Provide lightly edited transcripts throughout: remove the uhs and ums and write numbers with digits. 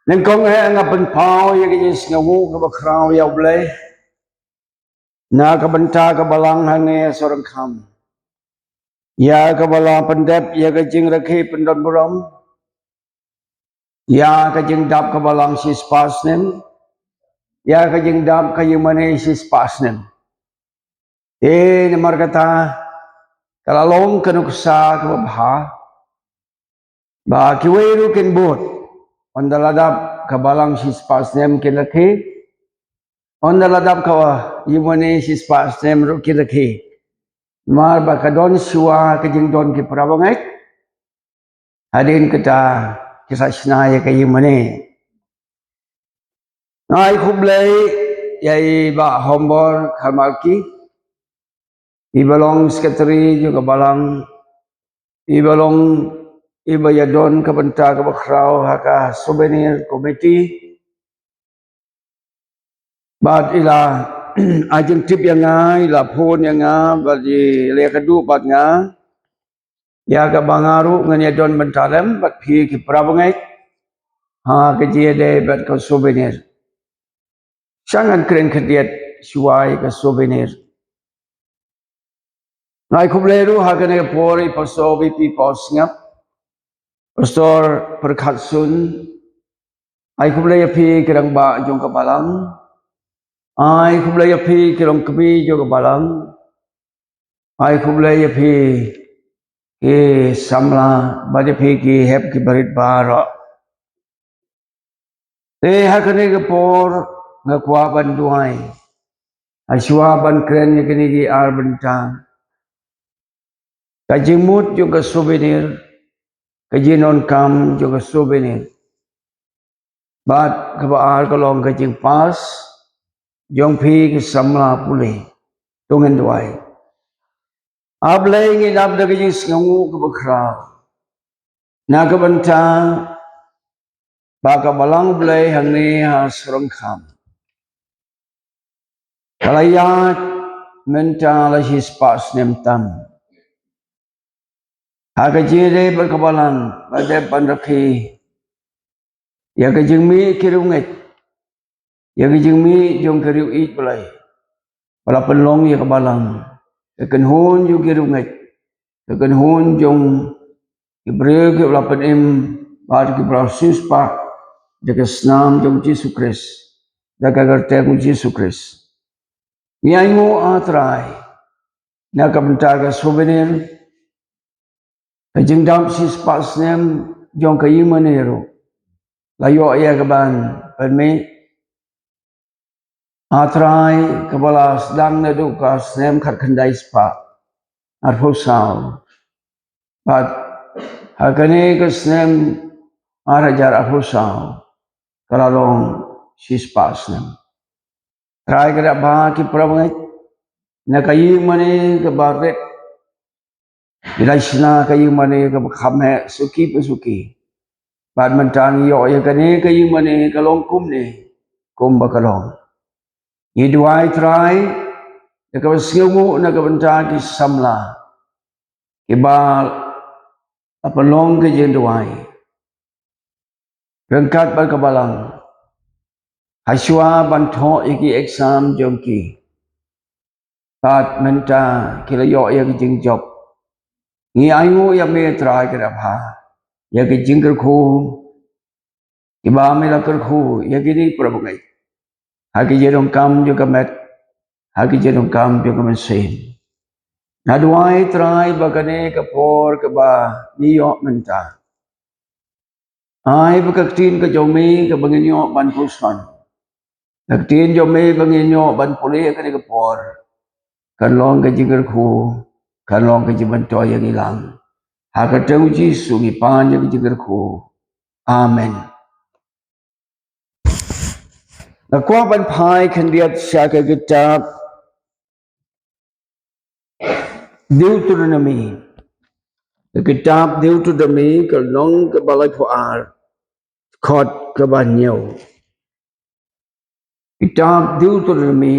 nên con nghe ngập bên phao ya cái gì ngủ cái bậc khao ya blay na cái bên ta cái balang hàng nghe sorang kham ya cái balang pendep ya cái jing rakhi pendon buram ya cái jing dap cái balang si spas nem ya cái jing dap cái mane si spas nem namar kata kalau long kenuksa ke babha ba kiweru kin bot ondaladap ke balang si spas nem kin rakhi ondaladap ka yumane si spas nem ru kin rakhi mar bakadon siwa kejing don ki prabangai hadin kita kisah senaya kayi mane ngai kublai yai ba hombor kamalki ibalong sekretari juga balang ibalong ibayadon kabenta kabakrau haka souvenir committee bad ila ajeng tip yang ngai la phone yang nga bagi lekadu bad nga ya ka bangaru nganya don bentalem bat phi ki prabangai ha ke jede bat ka souvenir sangat keren kediat suai ka souvenir nai kubleru ha ke ne pori pastor VP posngap pastor perkhatsun ai kublaya phi kirang ba jong ka balang ai kublaya phi kirong kami jong ka balang ai kublaya phi ke samla bade phi ki hep ki barit bara ha ke ne por ngakwa ban duai aswa ban keren ni kini di ar bentang kajimut juga souvenir kajinon kam juga souvenir bat kabaar kalong kajing pas jong phi ki samla pule tungen duai ablay ngi dab da kajing sngu kabakra na kabanta baka balang blay hangni ha surang kham kalayat mental his pas nemtam Haka jere berkabalan pada pandaki ya kejengmi kirunget ya kejengmi jong keriu it balai para penlong ya kabalang ya kenhun jong kirunget ya kenhun jong ibreg ya lapan em bar ki brasus pa jaga snam jong Yesus Kristus jaga gerte jong Yesus Kristus miango atrai na kabentaga souvenir kajeng dam sis pasnem jong kayimanero layo ya kaban perme atrai kepala sedang nedu ka snem khat khandai spa arfosau bat hakane ka snem arajar arfosau kalalong sispa snem trai kada ba ki prabangai na kayi mane ka baret ilaisna kayi mane ka khame suki pesuki bat mentang yo ya kane kayi mane kalong kumne kum bakalong Iduai try, nakabasingu nakabantagi samla, kibal apalong ke jenduai, rengkat berkabalang, haswa banto iki exam jongki, pat menta kilayo yang jingjob, ni aingu yang me try kerapha, yang jingkerku, kiba melakerku, yang gini prabangai. Haki jerong kam juga met, haki jerong kam juga mesin. Naduai try bagane kapor keba niyo menta. Ai bakaktin ka jomi ka banginyo ban pusman. Naktin jomi banginyo ban puli ka ni kapor. Kanlong ka jigar ku, kanlong ka jibanto yang ilang. Hakatau Jisu ngipan yang jigar ku. Amen. Nakwa ban pai kandiat syaka kitab Deuteronomy. Kitab Deuteronomy kalong ke balai puar khot ke banyo. Kitab Deuteronomy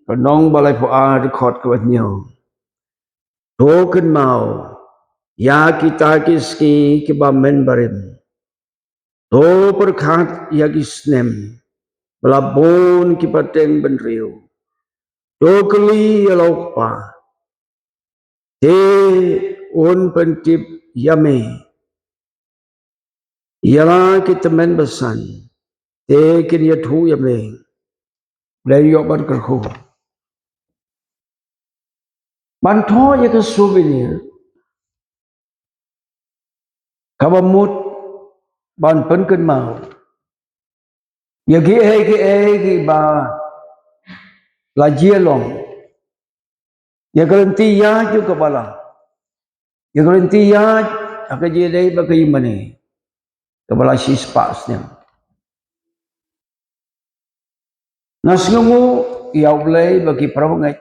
kalong balai puar khot ke banyo. Token mau ya kita kiski ke bamen barim. To perkat yagi snem belabon ki pateng benriu. To keli yalau pa. Te on pentip yame. Yala ki temen besan. Te kin yathu yame. Blayo ban kerhu. Banto ya ke souvenir. Kabamut ban penken mau. Ya ki ba la jielong. Ya garanti ya juga bala. Ya garanti ya akaje dai bagai mane. Kabala sispas nya. Nasngumu ya ulai bagi prabangai.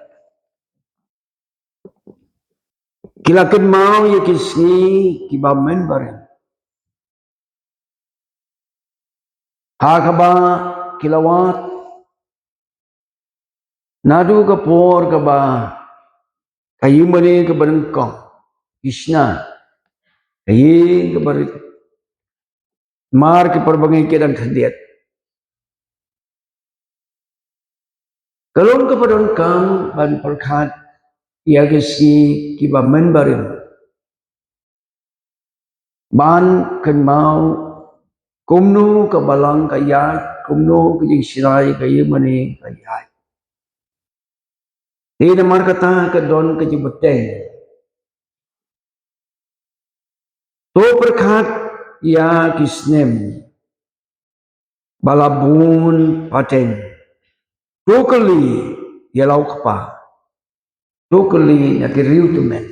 Kilakan mau ya kisni kibamen bareng. Hakaba kilawat nadu ka por ka ba kayu mani ka barengkong Krishna kayu ka bar mar ke perbangai kedang khandiat kalong ka barengkong ban perkhat ya kisi ki ba men bareng ban kan mau kumnu ka balang kayat kumnu ka jing sirai kayu mani kayat Ina mar kata ka don ka jibuteng to perkhat ya kisnem balabun pateng tukali ya lau kapa tukali ya kiriu tumen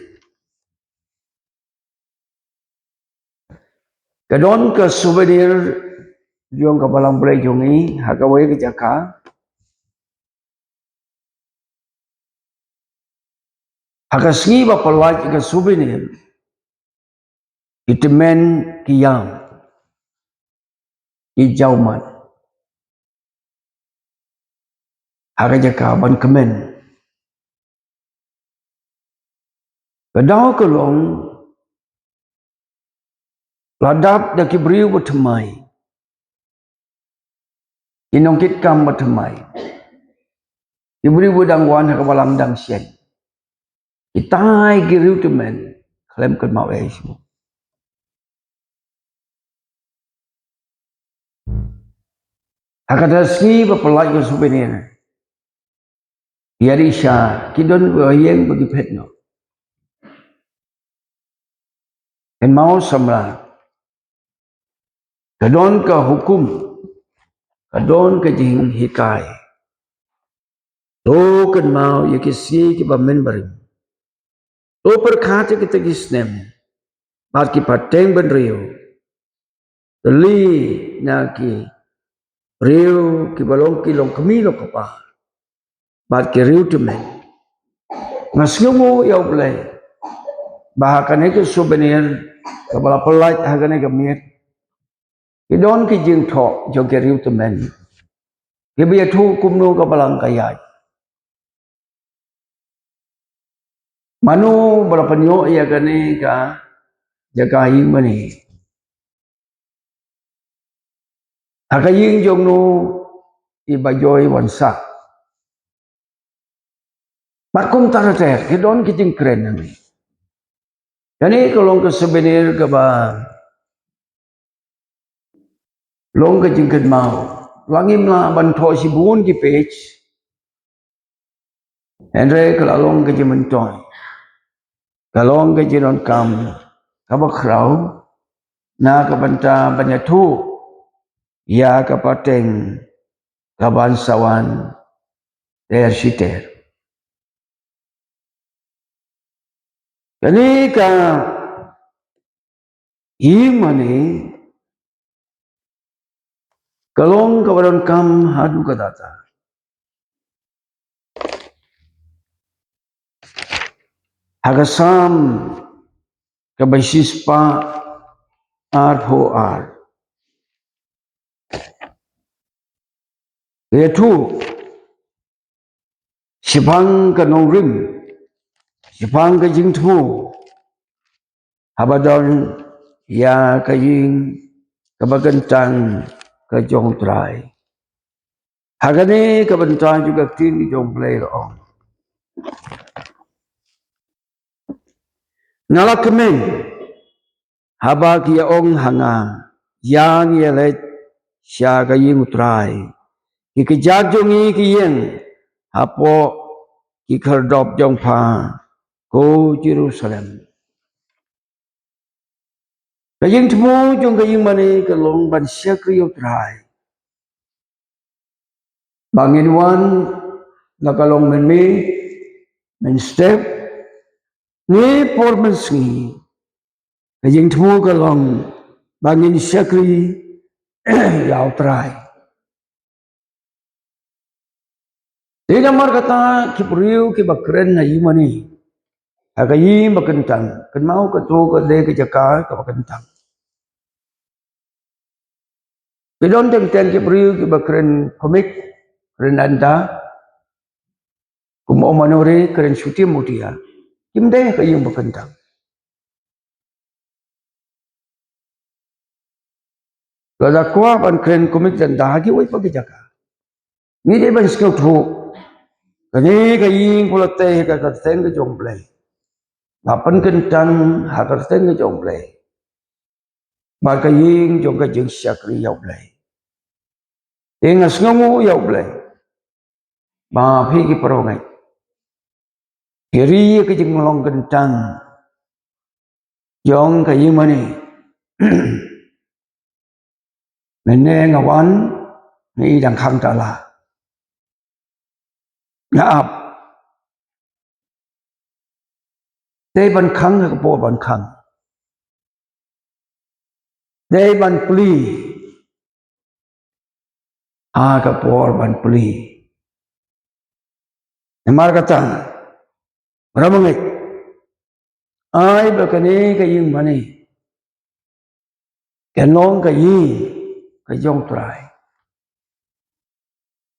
kadon ka souvenir diong ka balang brai jongi hakawai ka jaka hakasngi ba palwaj ka souvenir itemen kiyam ijauman hakajaka ban kemen kadau kelong ladap da kibriu bertemai inongkit kam bertemai kibriu budangwan hakabalang dang sien itai giriu temen klem kan mau eisu hakadasngi bapalaj ka souvenir Yarisha kidon yang bagi petno en mau samra kadon ka hukum kadon ka jing hikai to kan mau ya kisi ki ba men baring to perkhate kita gisnem bat ki pateng ben rio li na ki rio ki balong ki long kami lo kapa bat ki rio temen ngasngumu ya ulai bahakan itu souvenir kabala pelaj hagane kamiet kidon ki jing tho jo ki rio temen ki bi thu kumnu kabalang kayat Manu berpenyo ya kani ka jagai mani. Akaying jong no ibajoy wansa. Makum tarater kidon kijing keren nami. Yani kalau ke souvenir ke ba long ke jingket mau. Langim la banto si buon ki page. Andre kalau long ke jimentoy. Kalau ke jinon kam kabakrau na kabanta banyatu ya kapateng kabansawan der siter. Jadi ka imani kalong kawaran kam hadu kadata. Hagasam kabasispa R4R. Yaitu sipang ka nongrim, sipang ka jingtu, habadon ya kaying kebagentang ke jong trai. Hagani kebentang juga tin jong play ong. Ngalak kemen haba kia ong hanga yang yelet sya kaying utrai. Ikijajong ikiyeng hapo ikerdop jong pa ko Jerusalem. Kaying temu jong kaying mani kelong ban sya kriyo utrai. Bangin wan nakalong men step ni por menski. Kaying temu kelong bangin sya kriyo ya utrai. Tidak mar kata kipriu ki bakren na yimani. Agayi bakentang. Kan mau ke tu ke de ke jaka ke bakentang. Kedon teng kipriu ki bakren komik keren anda. Kumo manore keren syuti mutia. Kimde ke yung bakentang. Kada kuah ban keren komik dan dahagi wai pagi jaka. Ni de ban skill tu. Kani kayin kulate ka kateng ke jomblay. Lapan kentang hakateng ke jomblay. Maka ying jongka jeng syakri yaublay. Ingas ngamu yaublay. Ma phi ki perongai. Kiri ke jeng melong kentang. Jong kayin mani. Mene ngawan ni dang khang tala. Ngaap. Day ban khang ke po ban khang. Day ban pli. Ke po ban pli. Nemar kata. Beramangit. Ay bakani kayin mani. Kenong kayin. Kajong try.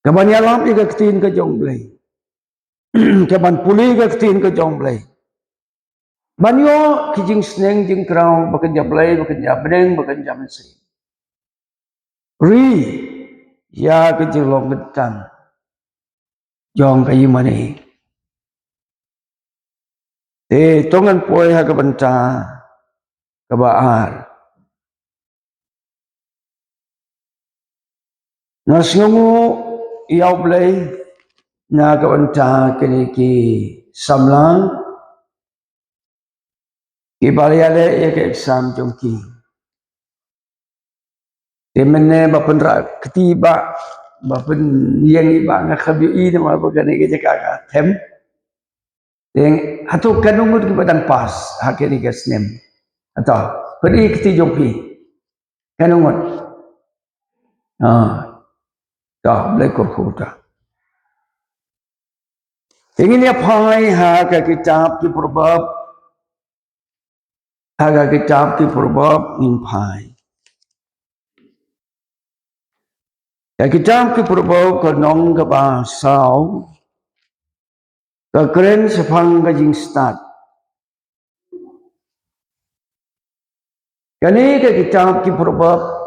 Kaban yalam ika ketin kajong blay. Kaban puli ika ketin kajong blay. Banyo kijing sneng jing kraw bekerja blay, bekerja beneng, bekerja mensri. Ri ya kejir long getang. Jong kayi mani. Tongan poy ha kebenta kebaar. Nas ngamu iau blay na kebenta kini ki samlang. Ibalayale ya ke exam jongki. Temene bapenra ketiba bapen yang iba ngakabiu ini mah bukan ke jaka tem. Yang atau kanungut ke badan pas hakini ke snem. Atau pedi keti jongki. Kanungut. Dah lekor kota. Ingin ya pai ha ke kitab ki purbab. Ha ke kitab ki purbab in pai. Kitab ki purbab ke nong ke basau. Kekeren sepang kajing start. Kani ke kitab ki purbab.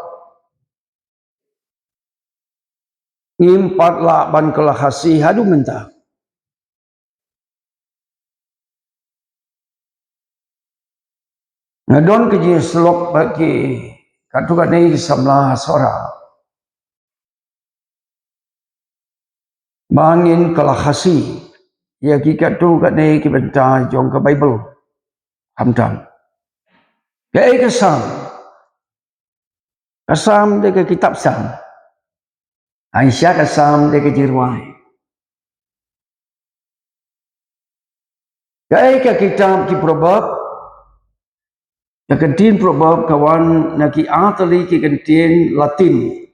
Ngimpat la ban kelahasi hadu mentah. Ngadon keji selok bagi katukan ini samlah sora. Bangin kelahasi. Ya kikat tu kat ni kibentah jong ke Bible. Hamdam. Kaya kesam. Kesam dia ke kitab sam. Aisyah kesam dia ke jirwai. Kaya ke kitab ki probab. Ya kentin probab kawan naki atali ki kentin Latin.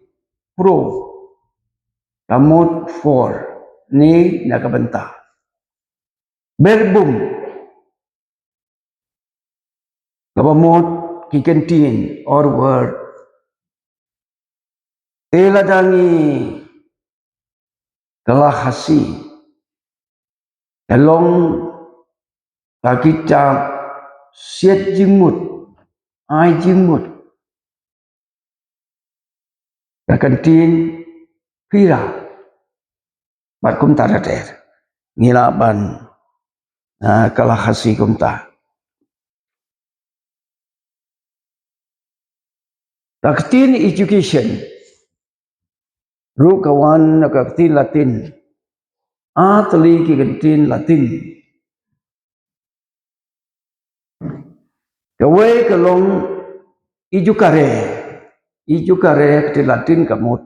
Pro. Kamut 4. Ni nakabentah. Verbum. Kabamot kikentin or word. Eladangi kelahasi. Elong kitab siat jimut. Ai jimut. kantin pira bat kum ta ter ngilaban kalah khasi kum ta kantin education ru kawan kantin latin atli ki kantin latin kawai kalong iju kare kantin latin kamut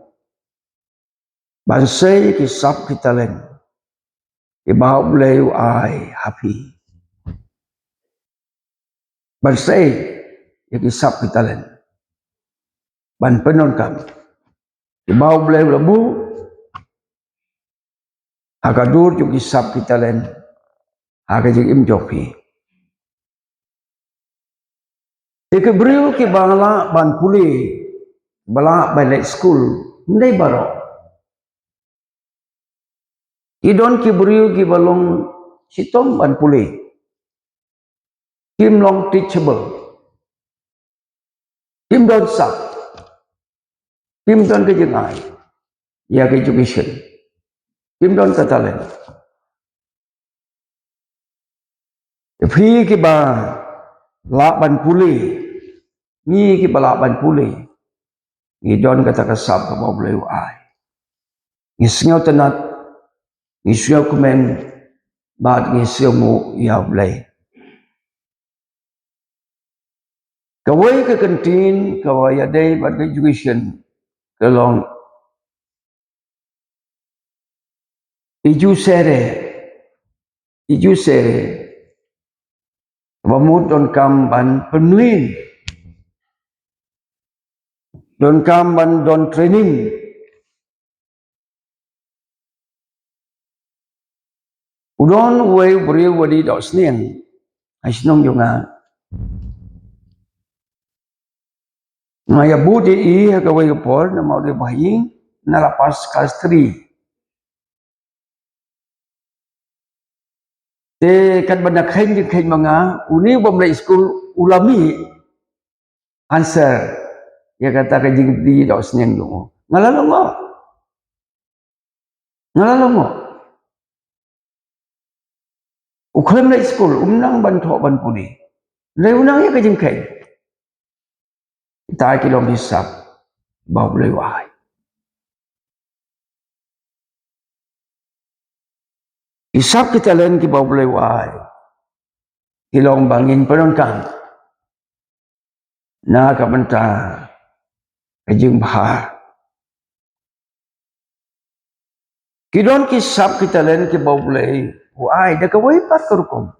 bansai ki sab ki talen ki bau bleu ai happy bansai ki sab ki talen ban penon kam ki bau bleu lebu akadur ju ki sab ki talen aga im jopi ke beriu ki bangla ban puli bala balik school ndai baro idon ki beriu ki balong sitom ban puli kim long teachable kim don sak kim don ke jengai ya ke education kim don ka talen phi ki ba la ban puli ni ki bala ban puli ni don kata kasab ka ba bleu ai ni sngau tanat ni sngau kumen bat ni sngau mu ya blai kawai ke kantin kawai adai bat education kalong iju sere bamut don kam ban penuin don kam ban don training udon wei beriu wadi dok snien aisnong jonga ngaya budi i kawai por na mau de bayi na lapas kelas 3 te kan benda khen manga uni bom lai school ulami answer ya kata ka jing di dok snien do ngalalongo ukhlam lai school umnang ban tho ban puni lai unang ya ka jing khen ta kilom hisap bau boleh wahai hisap kita lain ki bau boleh wahai kilong bangin penongkang na ka benta kajing bahar kidon kisap kita lain ki bau boleh wahai dah kawai pat kerukum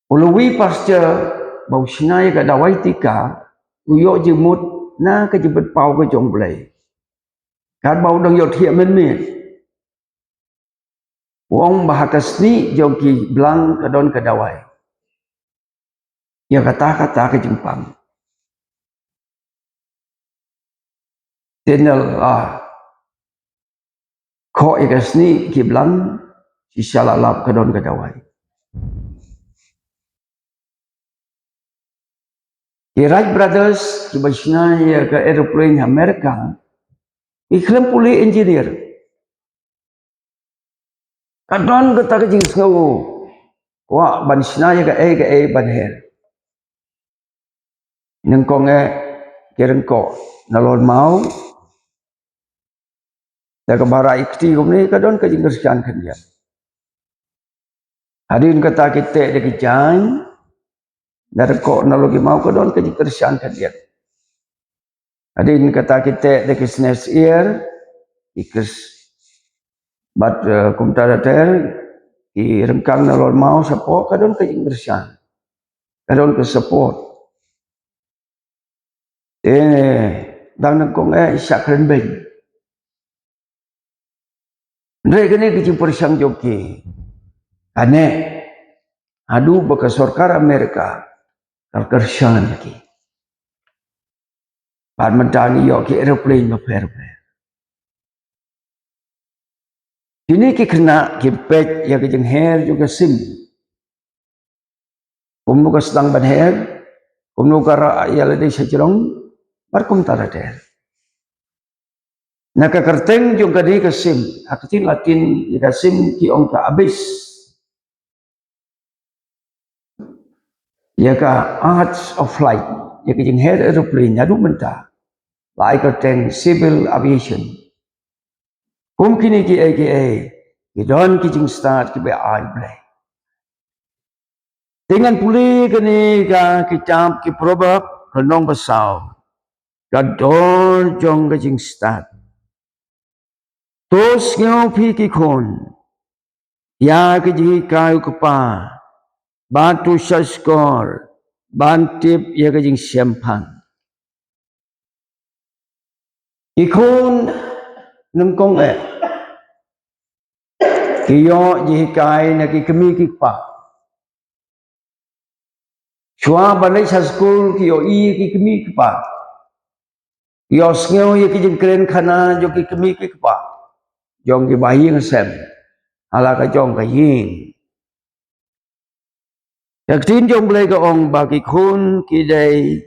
uluwi pasca bau sinai ka dawai tika uyok jemut na ka jebet pau ka jong boleh kan bau dong yo thiam men wong bahatas ni jogi belang kadon kadawai ya kata-kata ke jempang tenel ko ikas ni ki belang si salalap kadon kadawai ki Wright Brothers ki basna ya ke aeroplane Amerika iklam puli engineer kadon kata ke jing sngau wa ban sna ya ke ban her neng konge kereng ko nalon mau da ke bara ikti kumni kadon ke jing kersian kan dia hadin kata kita de ke jang dar ko nalogi mau kadon ke jing kersian kan dia hadin kata kita de ke snes ear ikes bat kumtara ter i rengkang nalon mau sapo kadon ke jing kersian kadon ke support đang nang kong isyak renbeng ndre kene ki persang joki ane adu baka sarkar Amerika kal kersian ki pan mentani yo ki aeroplane maper ini ki kena ki pet ya ki jeng her juga sim umnu ka sedang ban her Umnukara ayala de sejrong barkum talader. Nakakerteng jong kadi kasim, akatin Latin kasim ki ong ka abis. Yaka arts of flight, yaka jing head aeroplane nyadu menta. Lai kerteng civil aviation. Kini ki AKA, ki don ki jing start ki be ai blay. Dengan puli kini ka kitab ki proverb renong basau. Gadol jong ka jing start. Tos ngau pi ki kon. Ya ki jing kayu kepa. Batu saskor. Bantip ya ka jing sempang. Ikon nengkong kiyo jihikai na kikami kikpa. Chua balai sa school kiyo kikami kikpa. Kiyo sngeo ya kijing keren kana jo kikami kikpa. Jong ki bayi ngesem. Hala ka jong ka ying. Yaktin jong balai ka ong bagi kun kidai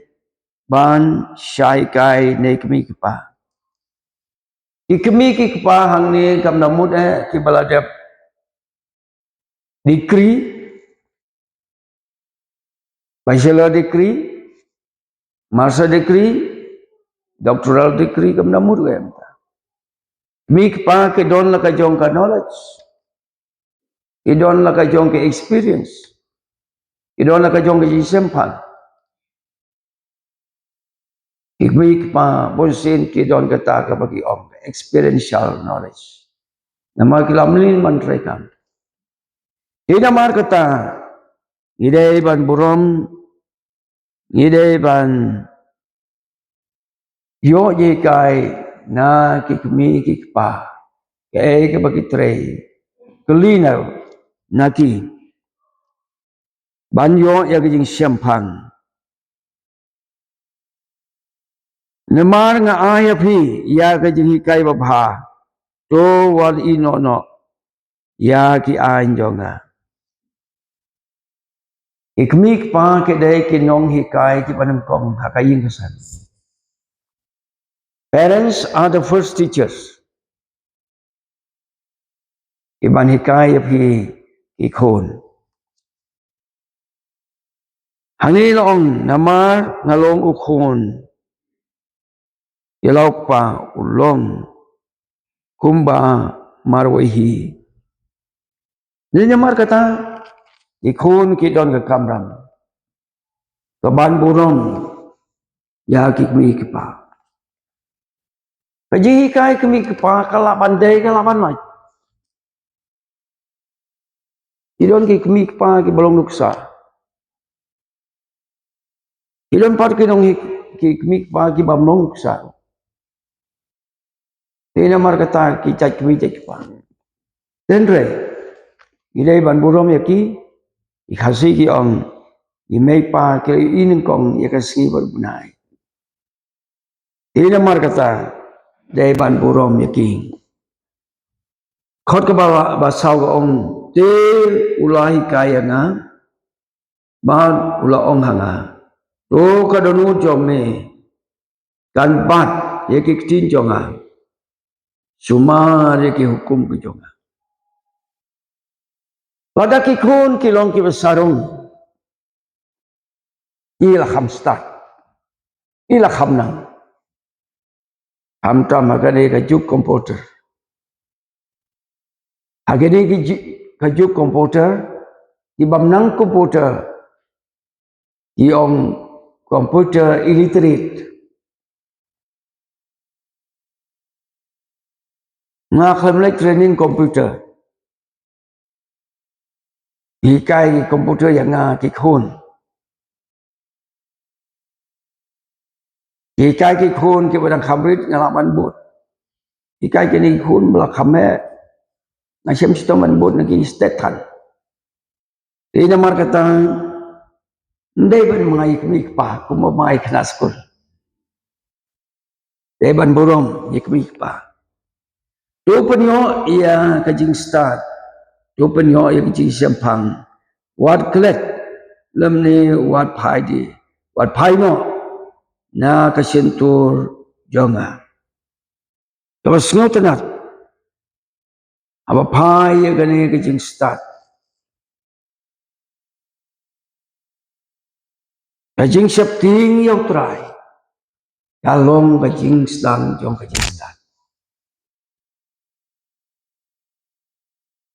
ban syai kai ne kami kikpa. Kikami kikpa hang ni kam namut ki baladap degree, bachelor degree, master degree, doctoral degree kam namut em. Mik pa ke don la ka jong ka knowledge. Ke don la ka jong ke experience. Ke don la ka jong ke sempan. Mik pa bonsin ke don ka ta ka bagi om experiential knowledge. Nama kilamlin mantrekam. Ina mar kata ngidai ban burom ngidai ban yo ye kai na kikmi kikpa ke bagi trei kelina naki banyo ya kijing sempang nemar nga aya phi ya kijing hikai babha to wal ino no ya ki anjonga ikmik pa ke dai kinong hikai ki panam kong hakayin kesan. Parents are the first teachers. Iban hikai phi ikon. Hangilong namar ngalong ukon. Ilaw pa ulong kumba marwahi. Ninyamar kata ikon ki don ka kamram. Kaban burom ya kikmi kipa. Kaji hikai kami kipa kalaban day kalaban mai. Idon ki kami kipa ki balong nuksa. Idon par ki dong ki kami kipa ki balong nuksa. Tina mar kata ki cai kami cai kipa. Tenre idai ban burom ya ki ikasi ki ong imei pa ki inin kong ya kasi berbunai. Tina mar kata dai ban burom ya ki. Khot ka ba sau ka ong te ulahi kaya nga ban ula ong hanga to ka donu jom me kan bat ye ki tin jonga suma ye ki hukum ki jonga lada ki kun ki long ki besarung ila khamsta ila khamna hamta magane ka juk komputer agene ki ka juk komputer ki bamnang komputer ki ong komputer illiterate nga khamlek training komputer hikai komputer yang nga ki khun hikai ki khun ki badang khamrit ngalaman bot hikai ki ni khun bla khame na shem stoman bot na ki stetan ina mar kata ndai ban mangai kmi pa kuma mai khna skul dai ban borom yikmi pa to panyo ia kajing start to panyo ia kajing sempang wat klet lam ni wat phai di Wat pai no na kasentur jonga. Tapos ngaw tanat. Aba pai gani kajing start. Kajing septing yaw try. Kalong kajing sedang jong kajing start.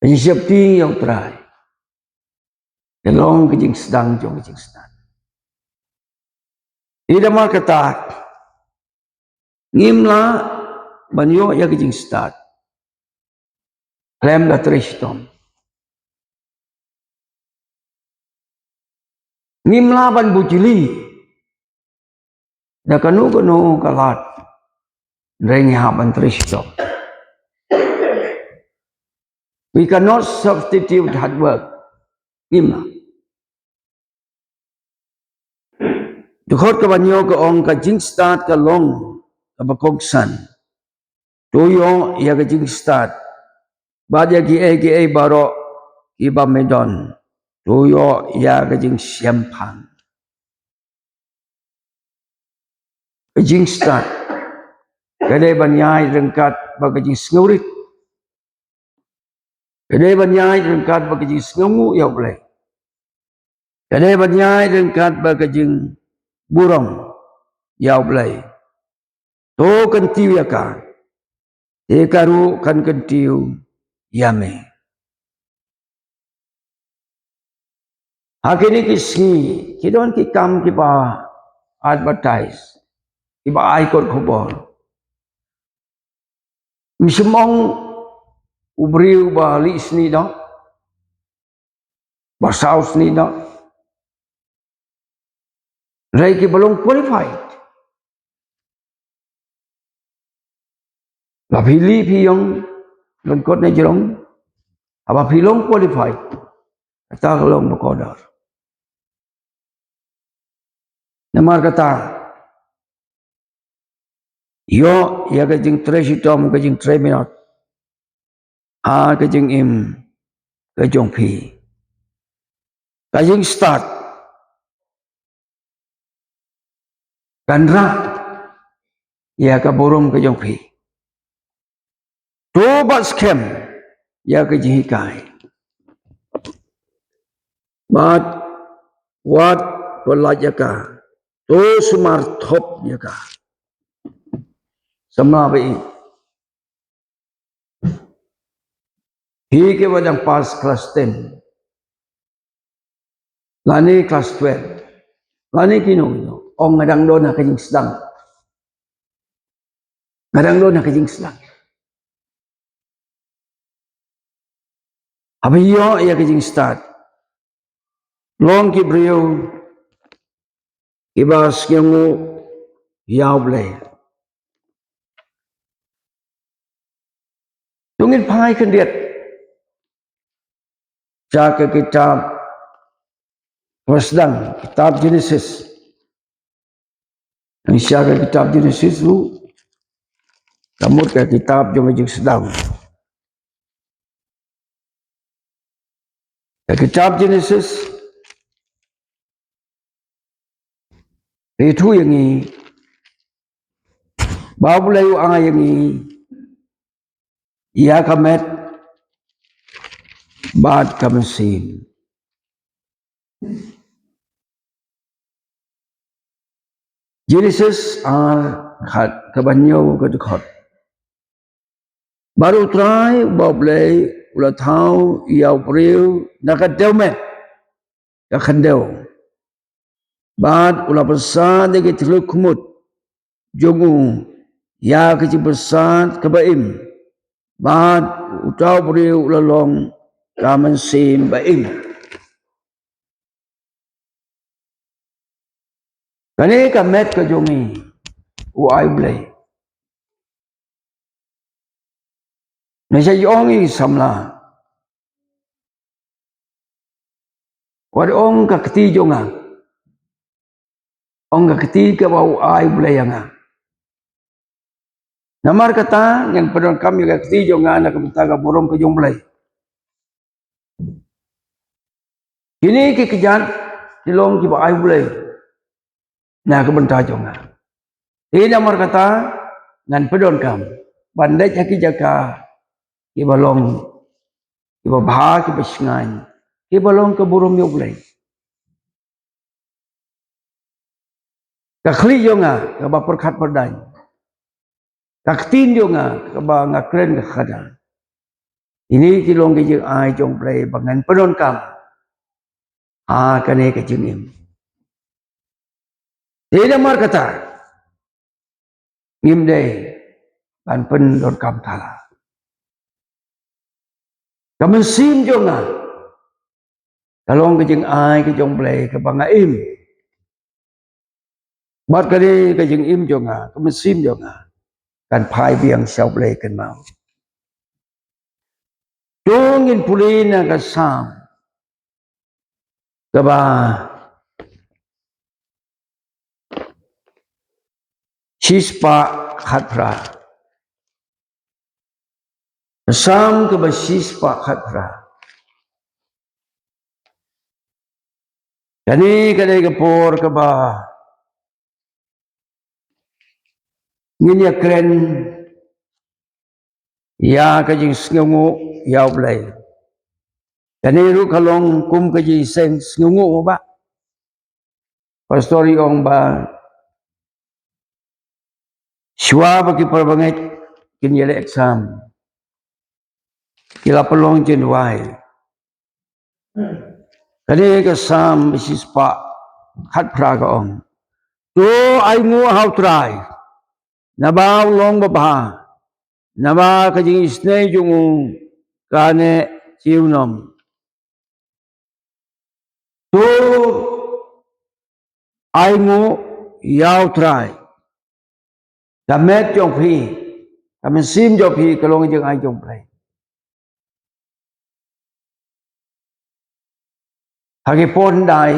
Kajing septing yaw try. Kalong kajing sedang jong kajing start. Ida mal katak. Ngimla banyo ya kajing start. Klem da tristom. Ngimla ban bujili. Da kanu kalat. Rengi haban tristom. We cannot substitute hard work. Ngimla. Dukot ka banyo ka ong kajing start ka long kabakogsan. Tuyo ya kajing start. Badya ki baro iba medon. Tuyo ya kajing siampang. Kajing start. Kadai banyai rengkat bagajing sengurit. Kadai banyai rengkat bagajing sengu ya boleh. Kadai banyai rengkat bagajing burung ya boleh. To kentiu ya ka. Ekaru kan kentiu yame. Hakini kisni kidon ki kam ki ba advertise ki ba aikot khobor. Misimong ubriu ba lis ni do. Ba saus ni do. Rai ki belum qualified. La pili piyong lengkot na jerong. Aba pilong qualified. Kata kelong berkodar. Namar kata. Yo ya kajing tresitom kajing treminot. Kajing im kajong pi. Kajing start. Kanra. Ya kaburung kajong pi. Tobat scam. Ya kajing hikai. But what pelajaka. To sumar top ya ka. Sama bayi. Hi ke wadang pas kelas 10. Lani kelas 12. Lani kino. Ong ngadang doon na kajing sedang. Ngadang doon na kajing sedang. Abiyo ya kajing start. Long ki brio. Ibas kiamu yaw blay. Tungin pai kendiat. Caka kitab. Wasdang. Kitab Genesis. Ang siya kitab Genesis lu. Kamut ka kitab yung majing sedang. Kitab Genesis. Itu yang ini. Babulayu ang yang ini. Ia kamet. Bad kamasin. Genesis kabanyo kadukot. Baru try babulay ulah tahu ia beriu nakadeu me. Nakadeu. Bad ulah besar degi teluk kumut. Jongu ya kecil besar kebaim. Bad utau beriu ulah long kamasin baim. Kani kamet ke jongi uai blay. Nasa yongi samla. Wad ong kakti jonga. Ong kakti ke bau uai blay nga. Namar kata yang pedang kami kakti jonga nak bentaga borong ke jong blay. Kini kekejan kilong ki uai blay. Nah kebentar jonga. Ini nomor kata ngan pedon kam. Bandai haki jaka ibalong ibabha ki besngan. Ibalong ke burung yoglay. Kakli jonga kaba perkat perdan. Kaktin jonga kaba ngakren kakada. Ini kilong kijing ai jong play bangan pedon kam. Kane kejengim. Ini nomor kata ngimday ban pen don kam thala. Kamen sim jonga. Kalong kejeng ai kejong play kebangaim. Bat kali kejeng im jonga, kamen sim jonga. Kan pai biang siau play kan mau. Jongin pulina ka sam. Kaba sispa khatra. Sam kaba sispa khatra. Kani kadai kapor kaba nginya kren ya kajing sngungu yau play. Kani ru kalong kum kaji sen sngungu ba. Pastori ong ba Shua bagi perbangai kinyele exam. Kila pelong jenuai. Kani ke sam bisis pak khat praga ong. Tu ai ngu how try. Nabaw long babha. Naba kajing isne jungu kane ciunom. Tu ai ngu yau try. Kamet jong phi. Kamen sim jong phi kalong jeng ai jong play. Hagi pon dai.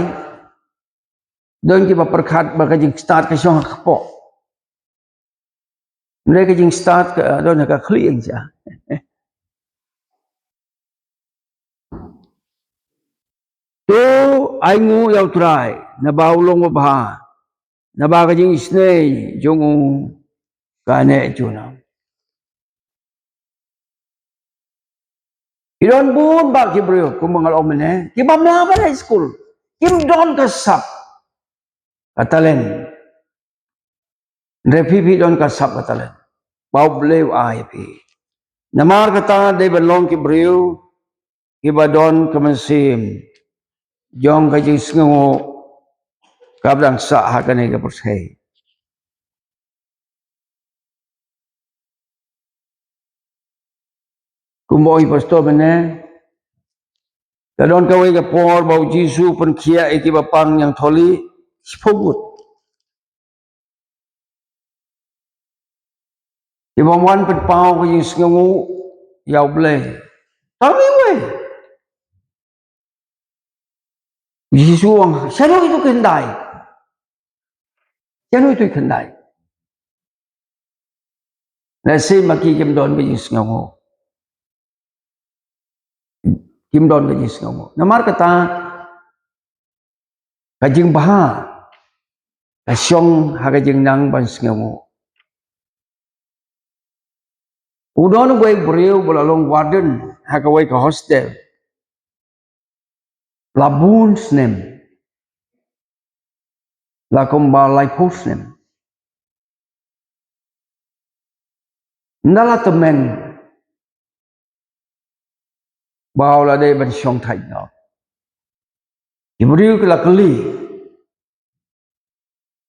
Don kita perkat bakajing start ke syong hakpo. Mereka jing start ke don ka clean ja. Tu ai ngu yau try. Nabaw long babha. Naba kajing isne jungu kane junam. Idon bun ba kibrio kumangal omene. Kibam na ba high school. Kim don kasap. Katalen. Refipi don kasap katalen. Bau blew IP. Namar kata de belong kibrio. Kiba don kemensim. Jong kajing sngu kablang sa hakane ka persay. Kumboy pastor mene. Kadon kawai ke por bau Jisu pen kia iki bapang yang tholi spogut. Ibang wan pen pau ke yung sngu yau blay. Kami we. Jisu ang siano itu kendai. Siano itu kendai. Nasi maki kim don ke yung sngu. Kim don ke yung sngu. Namar kata kajing baha. Kasyong hakajing nang ban sngu. Udon gue beriu belalong warden hakawai ke hostel. Labun snem. Lakomba laipusnem. Nala temen. Bao la de ban syong thai no. Iberiu ke la keli.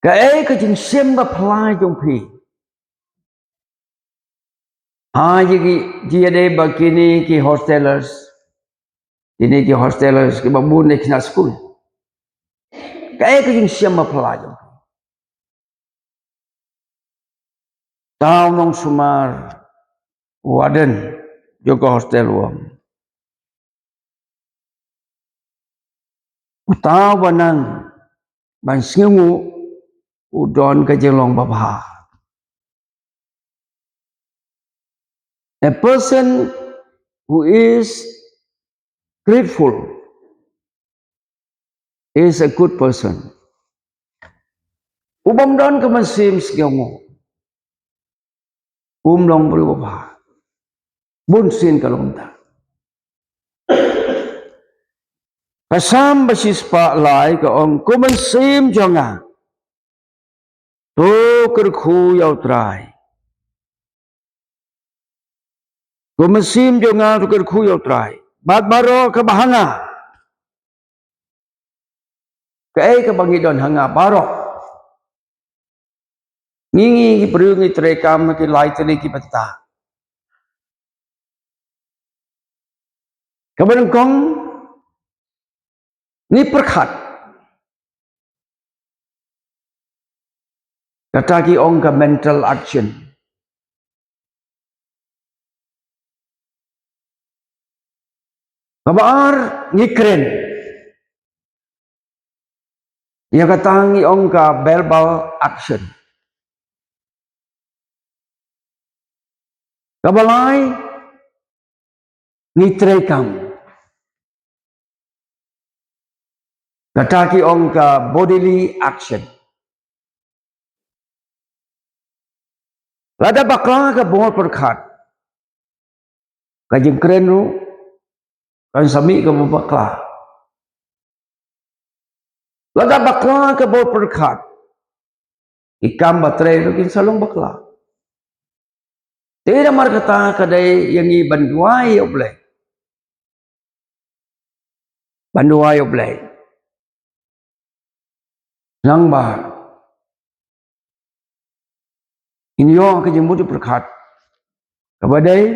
Ka ka jing siem ba phlai jong phi. Ji de ba kini ki hostelers. Ini ki hostelers ki babun ne kina school. Ka jing siem ba phlai jong. Tao nong sumar warden joko hostel wong. Tao banang ban sngu udon ka jelong babha. A person who is grateful is a good person. Ubam don ka masim sgamo. Long berubah. Bunsin kalonta. Kasam basis pa lai ka ong kumansim jonga. To kerku yaw try. Kumansim jonga to kerku yaw try. Bat baro ka bahanga. Kay ka bangidon hanga baro. Ngingi perungi terekam ki lai tani ki pata. Kabarang kong ni perkhat. Kata ki ong ka mental action. Kabar ni keren. Ia kata ngi ong ka verbal action. Kabalai ni terekam. Kata ki ong ka bodily action. Lada bakla ka bor perkhat. Kajing keren nu kan sami ka bakla. Lada bakla ka bor perkhat. Ikam batre nu kin salong bakla. Tidak mar kata kadai yang i banduai oblay. Banduai oblay. Nang ba. Inyo kajing mudu perkhat. Kabadai,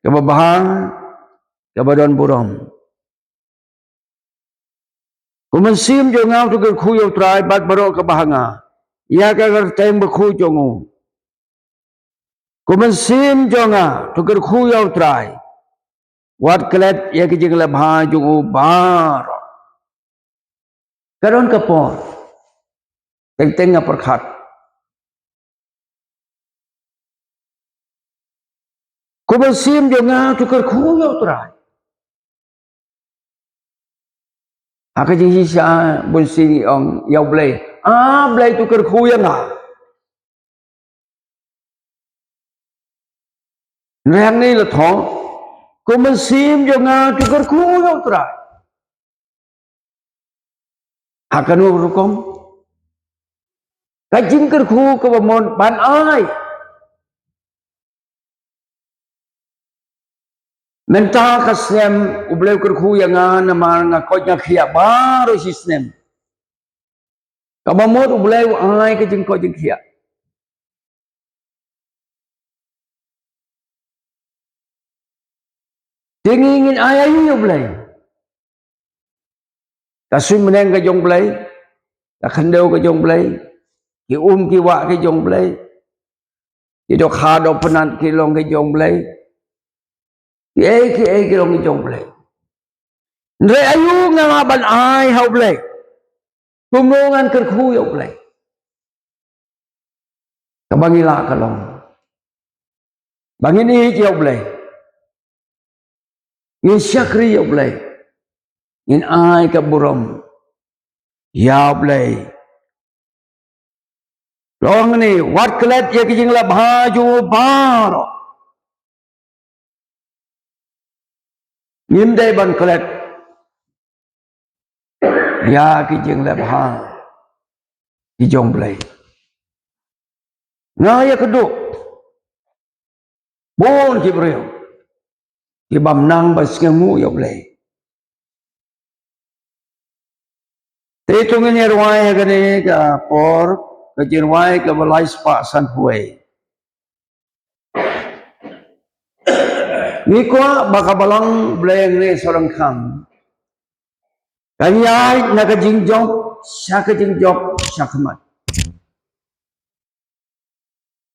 kababahang, kabadon burom. Kumansim jo ngaw tu kerkuyo try bat baro kabahanga. Ia kagar tayang berku jongo. Kumansim jo nga tu kerkuyo try. Wat kelet ia kajing labha jongo bar. Karon kapon. Teng-teng nga perkhat. Kumansim jo nga tu kerkuyo try. Aka jing hisa bunsi ong yaw blay. Blay tu kerkuyo nga. Nang ni la thong. Kumansim jo nga tu kerkuyo try. Akan urukom. Kajing kerku kebamon ban ai. Menta kasem ubleu kerku yang nama ngakotnya kia baru sistem. Kabamot ubleu ai kajing kojing kia. Tingingin ayayu ubleu. Kasum meneng kajong bleu. Kakandau kajong bleu. Ki kiwa kajong bleu. Ki dok hado penat kilong kajong bleu. Ki kilong kajong bleu. Ndre ayu ngalaban ai hau bleu. Kumulungan kerku ya bleu. Kabangila kalong. Bangin ya bleu. Ngin syakri ya bleu. Ngin ai kaburom. Ya bleu. Long ni wat kelet ya kijing la baju baro. Ngim dai ban kelet. Ya kijing la bha. Kijong bleu. Ngaya keduk. Bon kibreo. Kibam nang baskemu ya bleu. Tetungin ya ruai gane ka por kajirwai ka balai spa san huai. Ni kwa bakabalang bleng ni sorang kham. Kanyai nakajingjok syakajingjok syakmat.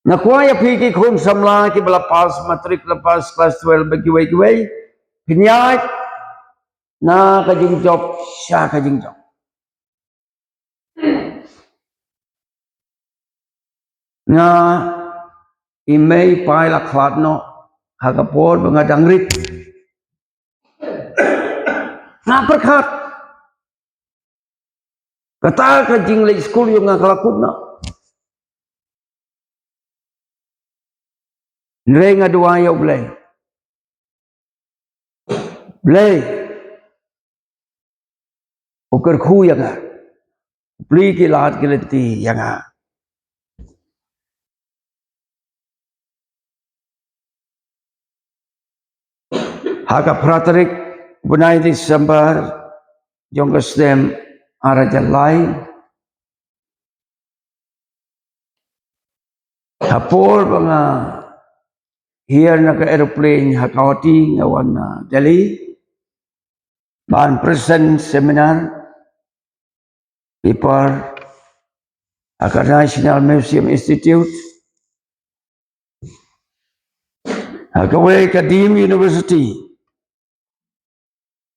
Nakwa ya piki kum samla ki belapas matrik lepas kelas 12 bagi-bagi. Kanyai nakajingjok syakajingjok. Nga imei pai la klat no hakapon mengadang rit. Nga perkat. Kata ka jing le school yung nga kalakod na. Nre nga duwayaw blay. Blay. Ukar khu yang nga. Pli ki lahat kiliti yang nga. Haka pratarik bunay Desember yung kastem arajalay. Hapor mga here na ka-aeroplane hakawati ngawan na Delhi. Ban present seminar. People haka National Museum Institute. Haka Kadim University.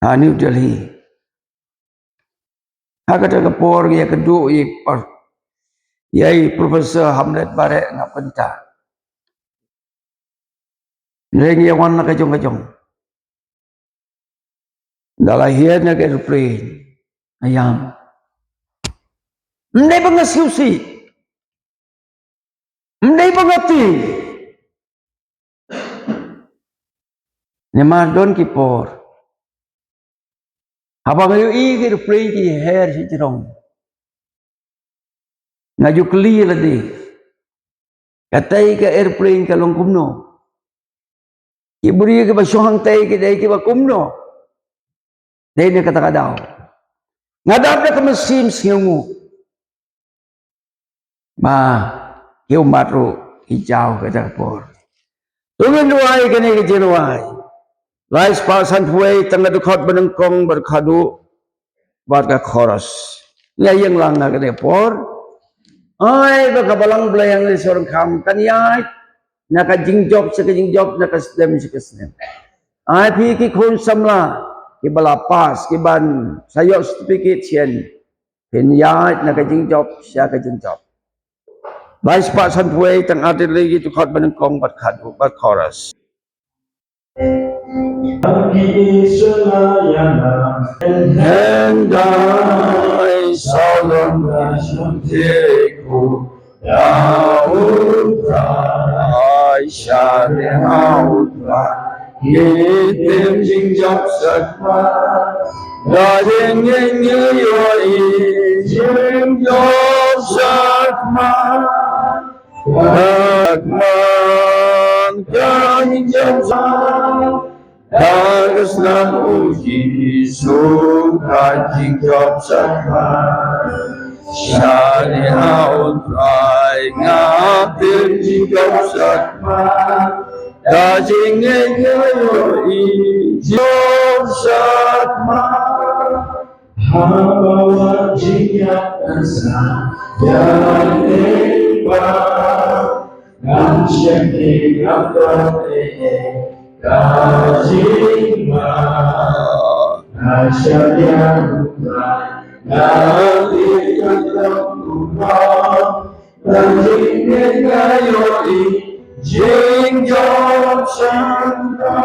New Delhi. Haka kapor ya kedua yai Profesor Hamlet Barek na penta. Neng yawan na kajong. Dalahir na aeroplane. Ayam. Hindi ba nga siusi? Hindi ba nga ti? Nimadon kipor. Habang ngayon aeroplane ki hair si tirong. Ngayukli ladi. Katay ka airplane ka long kumno. Iburi ka ba syuhang tay ka day ka ba kumno. Day na kataka daw. Ngadap na ka masims ngayon mo. Kiyo matro hijau kataka por. Tungin duway ka na ikajinuway. Lais pasan huway tanga dukot banangkong berkadu warga koros. Ngayang lang na kataka por. Ay, baka balang belayang ni seorang kam kaniyay. Nakajingjob sa kajingjob, nakasdem sa kasdem. Ay, piki kun samla. Kibalapas, kiban sayo certificate siyan. Piniyay, nakajingjob, siya kajingjob. Vice President Huway, tang atin lagi tukot banangkong batkadu, batkoras. And I solemn Teku Daud Shari Haudra Yitim Jingjok Sakma Dajing Yoi Jingjok Sakma Sakman Jingjok Sakma Dagas ng uji suka Jingjok Sakma Shani Haudra Ngatim Jingjok Sakma Dajing Yoi Jingjok Sakma Habawa Jingjok Sakma Yang Iba Gansyaki Gapate Kajima Asyadya Putra Nali Katamuna Lanjingnya Gayoi Jingjok Sakma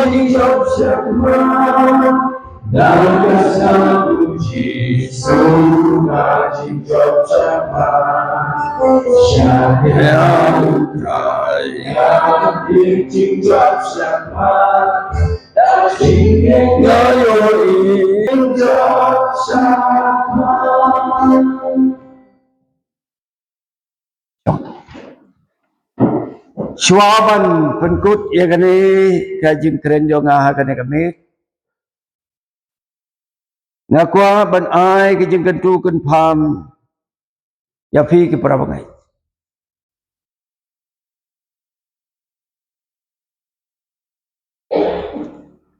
Jingjok Sakma Dagas ng uji suka Jingjok Sakma Shani Haudra Ngatim Jingjok Sakma Dajing Yoi Jingjok Sakma. Swaban penkut ya kani kajing keren jo ngah kani kami. Ngakwa ban ai kajing kentu ken pam ya pi ke prabangai.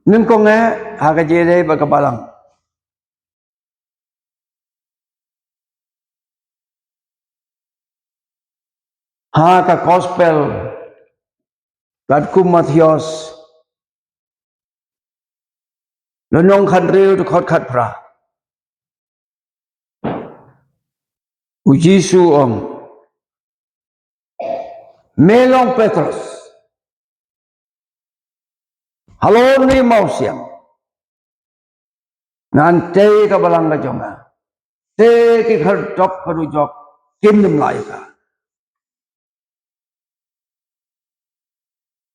Nim ko nga ha kajere bagabalang. Ha ka gospel Radkum Mathios Lonong Khandril to Khot Khat Pra Uji Su Om Melong Petrus Halo ni Mausiam Nanti ka balang ka jonga. Te ki khar job kharu job kim nim lai ka.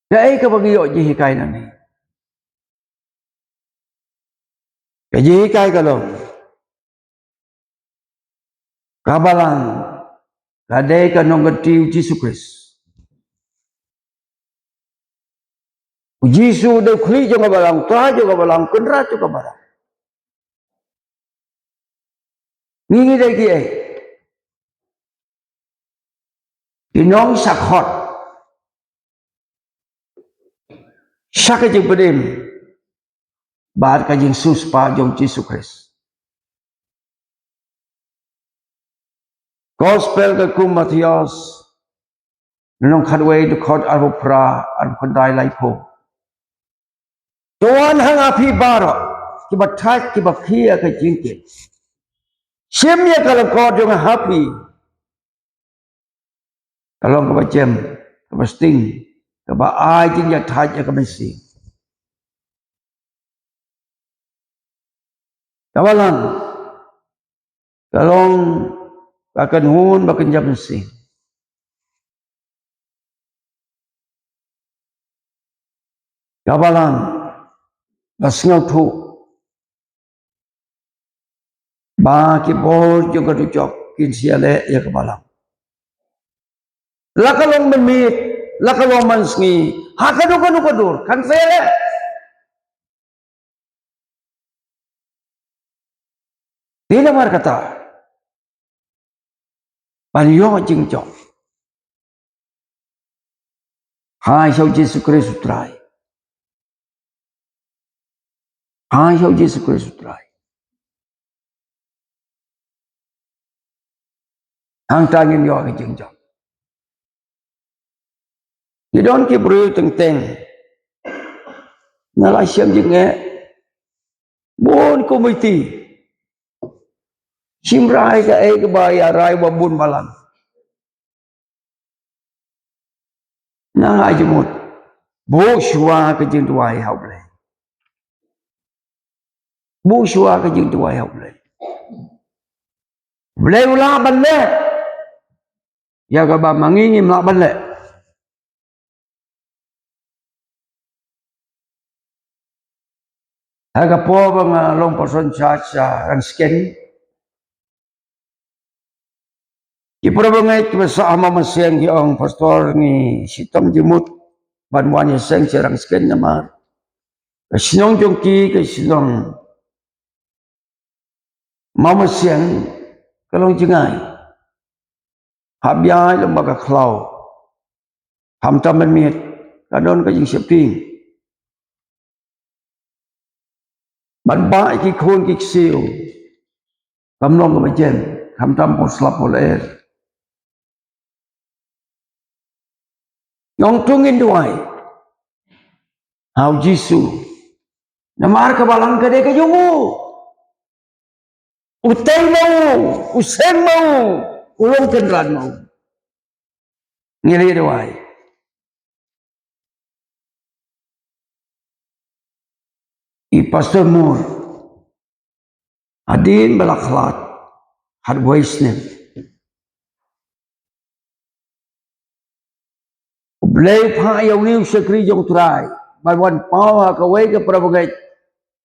Te ka bagi yo ji hikai na ni. Ka ji hikai ka lo. Ka balang ka de ka nong ka tiu Jesus Christ. Jisu de khli jonga balang tra jonga balang kunra jonga balang. Ni de ki ai. Inong sakhot. Saka jeng pedem. Bahar ka jeng sus pa jong Jesus Christ. Gospel ka kum Matthias. Nong khadway du khod arbo pra arbo khandai lai po. Tuan hang api baro. Kiba tak kiba kia ka jingke. Siemnya kalau kau jangan happy. Kalau kau macam kau sting. Kau ai jing ya tak ya kau mesti. Kawalan. Kalau bahkan hun bahkan jam mesti. Kawalan. Basngau tu. Ba ki bol juga dujok kin siale ya kawalan. Lakalong menmit, lakalong mansngi. Hakadu kan saya. Tidak mar kata. Banyo jing jok. Hai sau Jesus Kristus trai. Hai sau Jesus Kristus trai. Hang tangin yo ke jing jok. You don't keep real teng. Nalai siam jing bon komiti. Simrai ka ke baya rai babun balang. Nang ajumut. Bo shua ke jing tuai hau ble. Bo shua ke jing tuai hau ble. Ble ulah bale. Ya ka ba mangingim la bale. Aga po bang long person cha ran sken. Ipura bangai kibasa ama maseng ki ang pastor ni sitam jimut banwan ya seng serang sken namar. Sinong jongki ke sinong mama siang kalong jengai. Habya lembaga klau. Hamtam menmit kadon ka jing seping. Ban ba ki khon ki siu. Kamlong ka bajen hamtam po slap poler. Yong tungin duai. Hau Jisu. Namar ka balang ka de ka yungu. Utay mau, useng mau, ulong kenran mau. Ngili duai. Pastor Moore. Adin balaklat. Hadwaisnem. Blay pa yaw niw sa krijong turay. Balwan pawa kaway ka prabagay.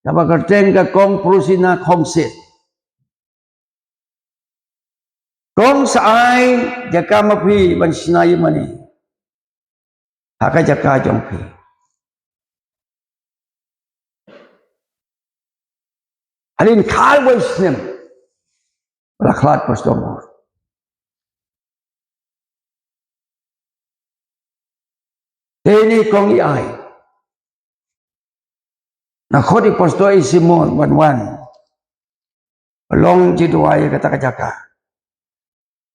Nabakarten ka kong prusina kongsit. Kong saay jaka mapi ban sinayi mani. Haka jaka jongpi. Alin kalwaisnem. Balaklat Pastor Moore. Ini kong iay. Nakoti Pastor Isimon banwan. Long jiduay kata kajaka.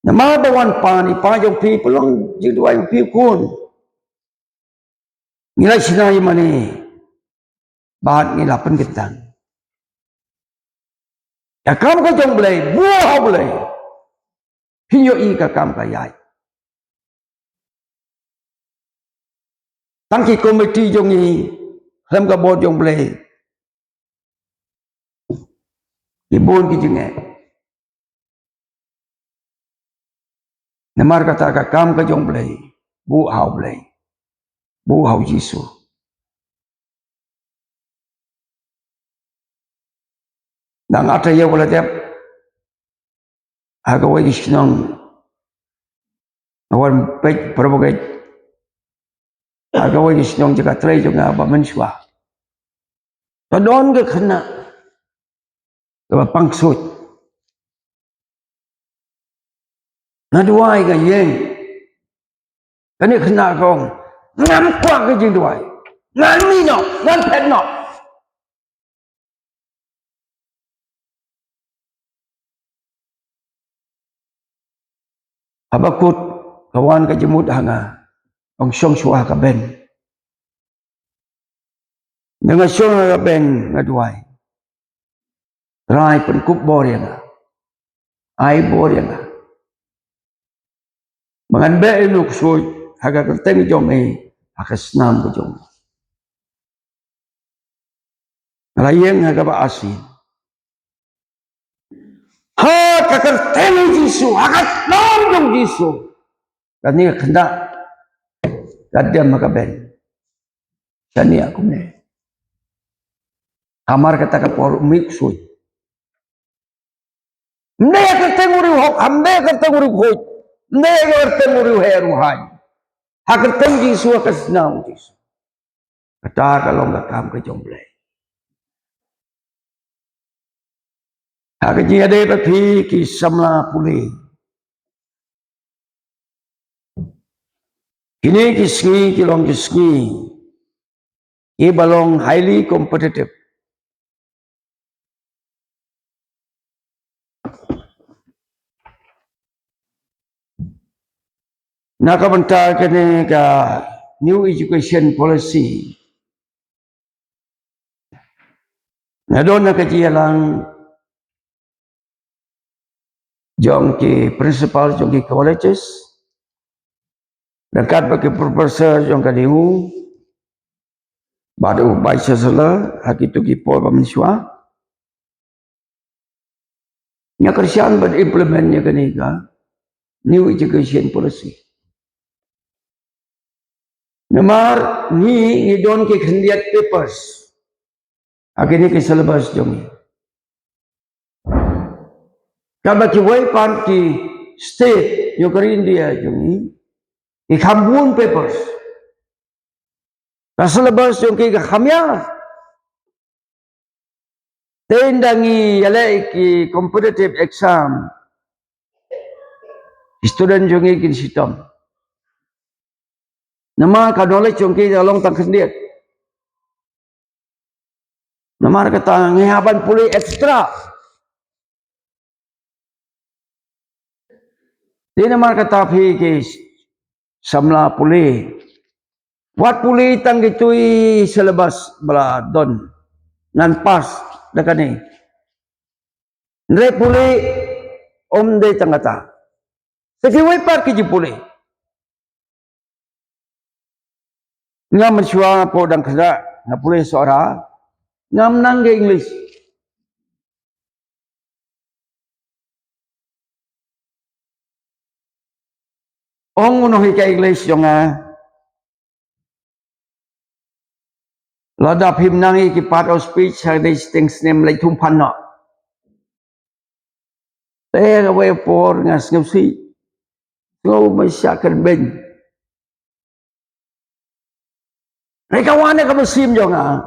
Nama bawan pani pajong pi pelong jiduay pi kun. Nilai sinay mani. Bahat nila pengetang. Ya kam ka jong blay, buah blay. Hinyo i ka kam ka yai. Tangki komiti jong i, lem ka bod jong blay. ibon ki jinge namar kata ka kam ka jong blai bu hau Yesu nang ata ye wala tep aga wa gisnong awan pek provoke aga wa gisnong jaka trai jonga ba menswa to don ga khana ba pangsut na duai ga yen kani khana kong ngam kwa ga jing duai ngan mi no ngan pet no abakut kawan ka jemut hanga ong song suah ka ben dengan song ka ben ngaduai rai pen kup borianga ai borianga mangan be iluk suy haga kerteng jom haka snam ko jom layeng haga ba asin ha ka kerteng Jisu haka snam jom Jisu kani khanda kadam maka ben kani aku ne amar kata ka por mik suy ne kerteng uri hok ambe kerteng uri hok ne kerteng uri heru hai haka kerteng Jisu haka snam Jisu kata kalau nggak kam ke jomblay haka ji ade pa phi ki samla puli kini ki long ki e balong highly competitive nakabanta kene ka new education policy nadon na kajialang jong ki principal jong ki colleges dekat bagi profesor jong ka diu badu vice chancellor hakitu ki pol pamiswa nya kersian bad implementnya kene ka new education policy namar ni don ki khandiat papers agini ki syllabus jong kaba ki way pan ki state yo kari India jong ki khambun papers ka syllabus jong ki khamya tendangi yale ki competitive exam student jong ki sitam nama ka knowledge jong ki along tang khandiat namar kata ngihaban puli extra di namar kata phi ki samla puli wat puli tang gitui syllabus bala don nan pas dakani ndre puli om de tangata sekiwai par ki puli ngam shwa po dang khaza na puli sora ngam nang ge English ong uno hi ka English jonga lada phim nangi ki part of speech ha these things name like thum phan no te we por ngas ngsi ngo ma sha kan ben ai kawan ka musim jonga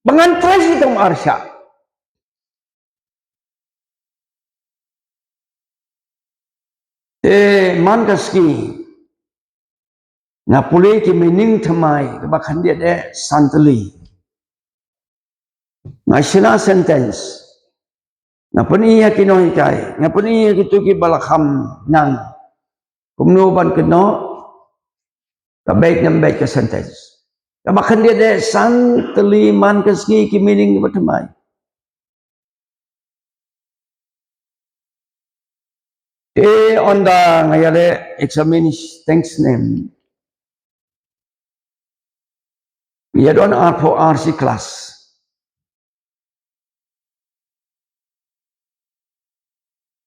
bangan tres itu arsya man kaski na puli ki meaning thamai ba khandiat santali na shina sentence na pani ya kinoi kai na pani ya kitu ki balakham nang kumno ban keno ka baik nam baik ka sentence ka bakhan dia santali man kaski ki meaning ba thamai on the ngayale examine thanks name ya don R4 RC class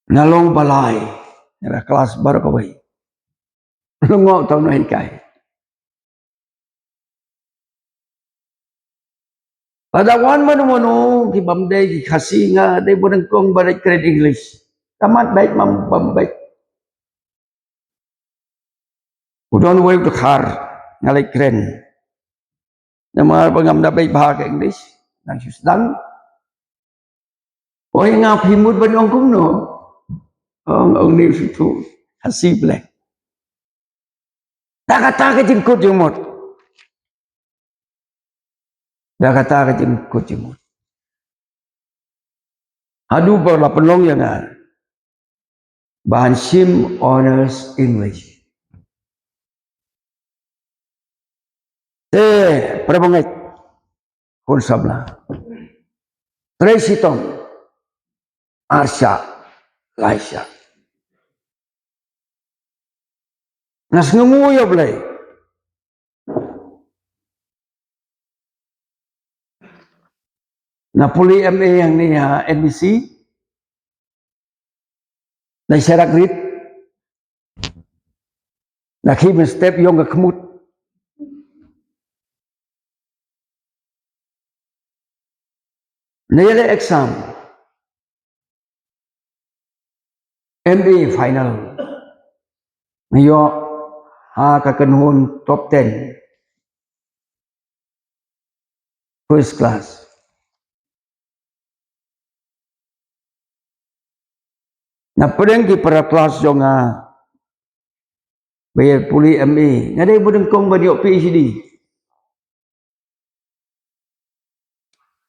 nalong balay nara kelas baru kawai lungo tau no hinkai padawan manu ki bamday ki khasi nga day bodengkong barik grade English tamat baik mam bambaik udon way khar ngalai kren nama pangam na baik bahasa English nang susdang oi nga phimut banong kung no ông ni su khasi blek taka jengkut jemut taka jengkut jemut adu berla penong yang bahan sim honors English perbangai kun sabla Tracy Tom Arsha Laisha nas nguyo blay Napuli MA yang ni NBC na serak rit na kim step yung kemut na yale exam MA final ngayo kakenhun top 10 first class na pedeng ki para kelas yung bayar puli MA ngadai bodengkong badiok PhD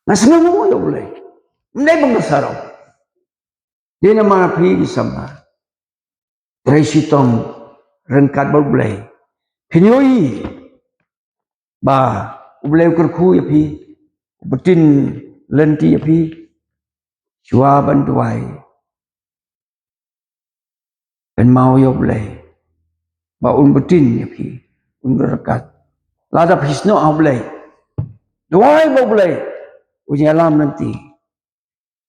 nasngo mo yo boleh ndai bangasaro di nama pi sama Tracy Tom rengkat boleh pinyoi ba boleh kerku ya pi betin lenti ya pi jua bantuai ben mau yo boleh ba betin ya pi rekat lada pisno boleh doai boleh punya alam nanti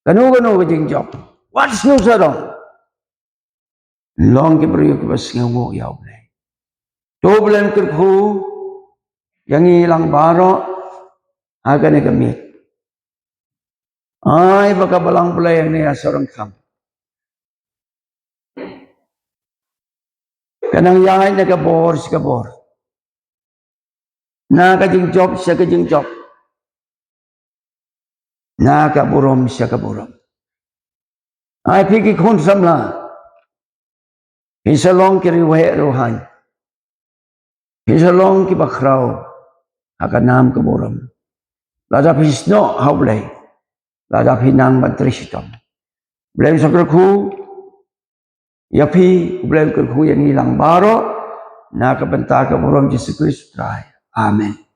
kanu ke jengjob what's new sadong long ke beriyo ke bas ngawo ya boleh to boleh kerku yang hilang baro agan gamit ay baka balang boleh yang ni asorang kam kanang yangay nagabor sikabor na kajing job siya kajing job na kaburom siya kaburom ay piki konsam la hisalong kiri wahe rohan hisalong ki bakraw akanam kaburom lada pisno hawlay lada pinang bantrisitom blem sakerku yapi blem kerku yang hilang baro na kabenta kaburom Yesus Kristus amen.